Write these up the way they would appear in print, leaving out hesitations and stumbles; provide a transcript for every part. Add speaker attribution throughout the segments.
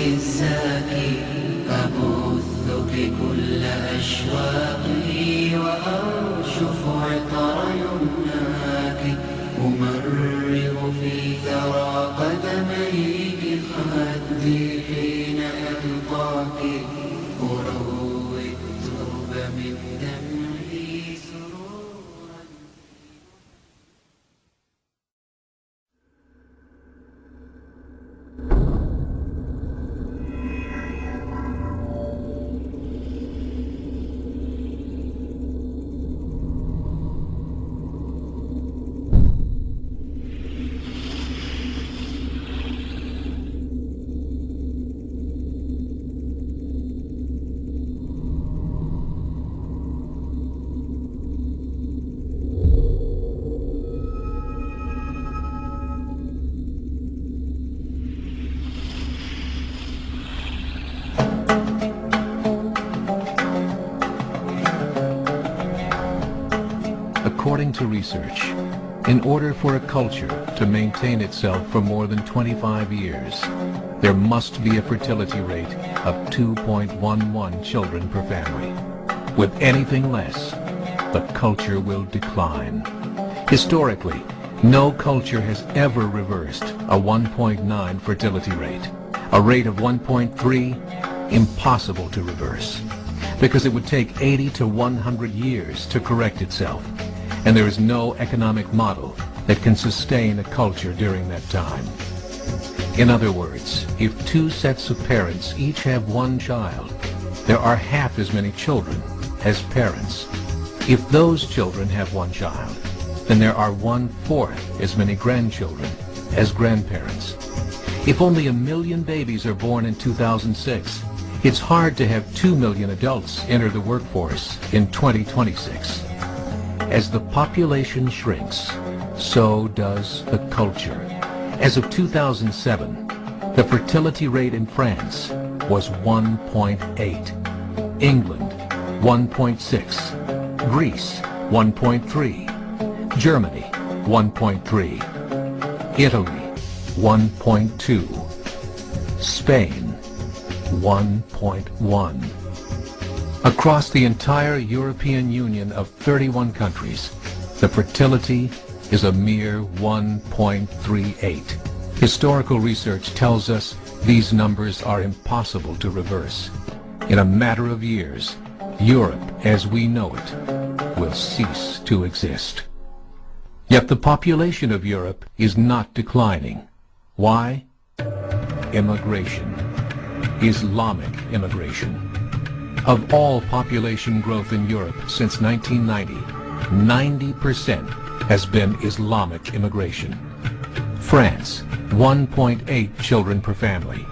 Speaker 1: الزاكي أبثك كل أشواقي وأرشف عطر يمناك أمرغ في ثرى قدميك خدي حين ألقاك أروي الترب من دمعي سرورا.
Speaker 2: According to research, in order for a culture to maintain itself for more than 25 years, there must be a fertility rate of 2.11 children per family. With anything less, the culture will decline. Historically, no culture has ever reversed a 1.9 fertility rate. A rate of 1.3, impossible to reverse, because it would take 80 to 100 years to correct itself. And there is no economic model that can sustain a culture during that time. In other words, if two sets of parents each have one child, there are half as many children as parents. If those children have one child, then there are 1/4 as many grandchildren as grandparents. If only 1 million babies are born in 2006, it's hard to have 2 million adults enter the workforce in 2026. As the population shrinks, so does the culture. As of 2007, the fertility rate in France was 1.8, England 1.6, Greece 1.3, Germany 1.3, Italy 1.2, Spain 1.1. Across the entire European Union of 31 countries, the fertility is a mere 1.38. Historical research tells us these numbers are impossible to reverse. In a matter of years, Europe as we know it will cease to exist. Yet the population of Europe is not declining. Why? Immigration. Islamic immigration. Of all population growth in Europe since 1990, 90% has been Islamic immigration. France, 1.8 children per family.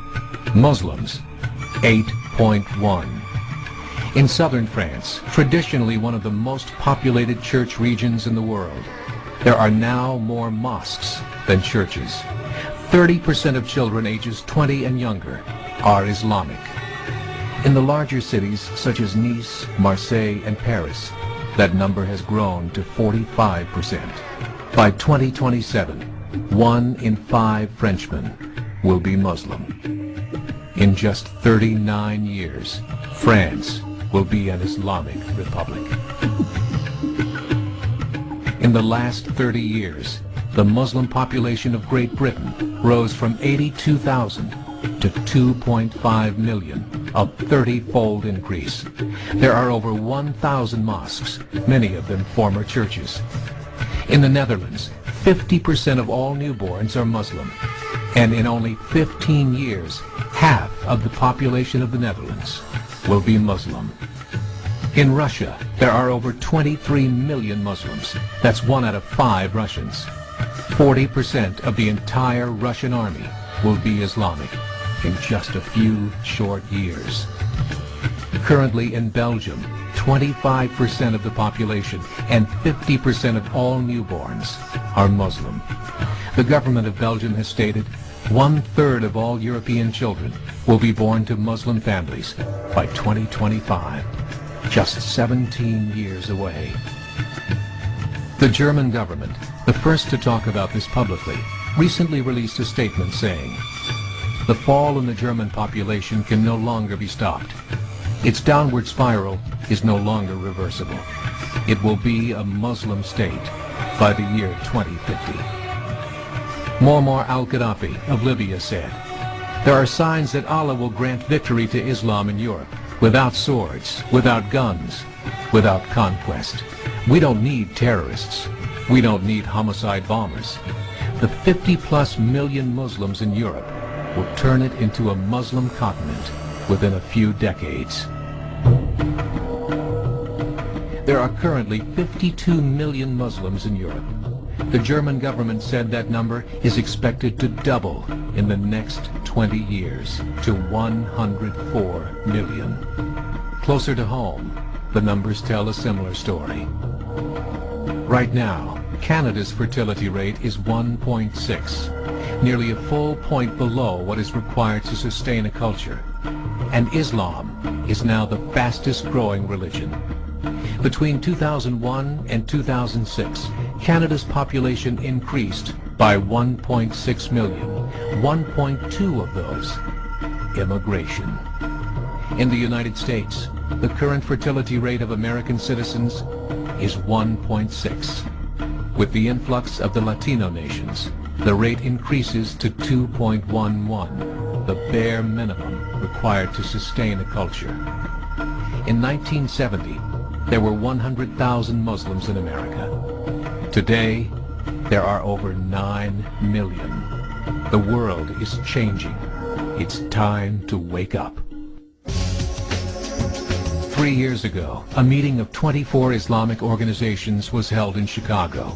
Speaker 2: Muslims, 8.1. In southern France, traditionally one of the most populated church regions in the world, there are now more mosques than churches. 30% of children ages 20 and younger are Islamic. In the larger cities such as Nice, Marseille, and Paris, that number has grown to 45%. By 2027, 1 in 5 Frenchmen will be Muslim. In just 39 years, France will be an Islamic republic. In the last 30 years, the Muslim population of Great Britain rose from 82,000 to 2.5 million, a 30-fold increase. There are over 1,000 mosques, many of them former churches. In the Netherlands, 50% of all newborns are Muslim, and in only 15 years, half of the population of the Netherlands will be Muslim. In Russia, there are over 23 million Muslims. That's 1 out of 5 Russians. 40% of the entire Russian army will be Islamic in just a few short years. Currently in Belgium, 25% of the population and 50% of all newborns are Muslim. The government of Belgium has stated 1/3 of all European children will be born to Muslim families by 2025, just 17 years away. The German government, the first to talk about this publicly, recently released a statement saying, the fall in the German population can no longer be stopped. Its downward spiral is no longer reversible. It will be a Muslim state by the year 2050. Muammar al-Gaddafi of Libya said, "There are signs that Allah will grant victory to Islam in Europe, without swords, without guns, without conquest. We don't need terrorists. We don't need homicide bombers. The 50+ million Muslims in Europe will turn it into a Muslim continent within a few decades." There are currently 52 million Muslims in Europe. The German government said that number is expected to double in the next 20 years to 104 million. Closer to home, the numbers tell a similar story. Right now, Canada's fertility rate is 1.6, nearly a full point below what is required to sustain a culture. And Islam is now the fastest growing religion. Between 2001 and 2006, Canada's population increased by 1.6 million, 1.2 of those immigration. In the United States, the current fertility rate of American citizens is 1.6. With the influx of the Latino nations, the rate increases to 2.11, the bare minimum required to sustain a culture. In 1970, there were 100,000 Muslims in America. Today, there are over 9 million. The world is changing. It's time to wake up. 3 years ago, a meeting of 24 Islamic organizations was held in Chicago.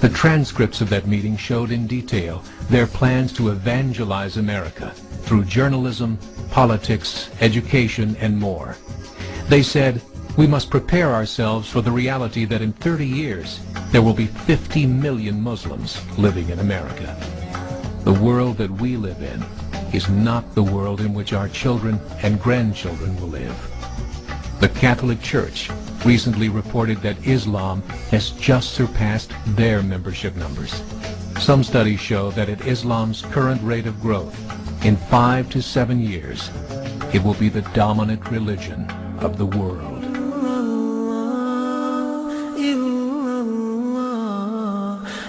Speaker 2: The transcripts of that meeting showed in detail their plans to evangelize America through journalism, politics, education, and more. They said, "We must prepare ourselves for the reality that in 30 years, there will be 50 million Muslims living in America. The world that we live in is not the world in which our children and grandchildren will live." The Catholic Church recently reported that Islam has just surpassed their membership numbers. Some studies show that at Islam's current rate of growth, in 5 to 7 years, it will be the dominant religion of the world.